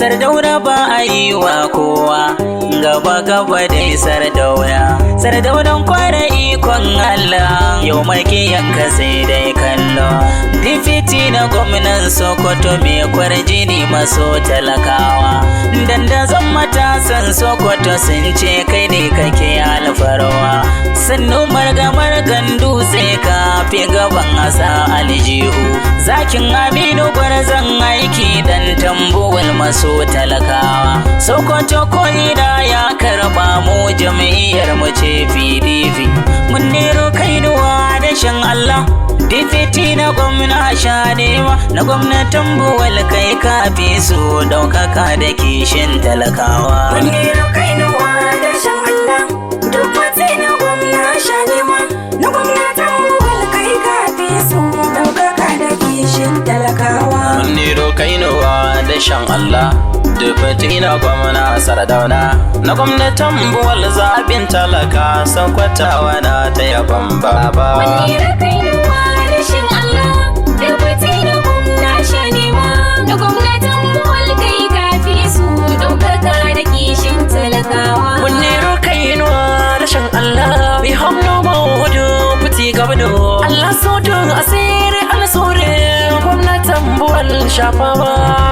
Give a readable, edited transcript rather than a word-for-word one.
Sardauna ba a yi wa kowa, gaba gaba dai Sardauna. Sardaunan kwara ikon Allah, yau makiyanka sai dai kallo. Difiti na gwamnan Sokoto mai kwarjini maso talakawa. Dandazon matasan Sokoto sun ce kai ne kake alfarwa. Sannu margamar dutse ka fi gaban asa aljihu. Zakin Aminu gwarzon aiki dan tambuwal maso talakawa. Sokoto ko'ina ya karba mu jam'iyyar mu ce PDP. Mun nero kainuwa da shan Allah. Difiti na gwamna sha nema, na gwamnatin buwal kai kafi su daukaka da kishin talakawa. Mun nero kainuwa da shan Allah. Difiti na gwamna sha nema, na gwamnatin buwal kai kafi su daukaka da kishin talakawa. Mun nero kainuwa da shan Allah. Dufati na gwamna Sardauna, na gwamnatin buwal zaɓin talaka Sokotawa na ta yaban baba. Mun nero kainuwa da shan Allah. Difiti na gwamna sha nema, na gwamnatin buwal kai kafi su daukaka da kishin talakawa. Mun nero kainuwa da shan Allah. We have no more Dufati gabano. Allah so do asiri al sore gwamnatin buwal shafawa.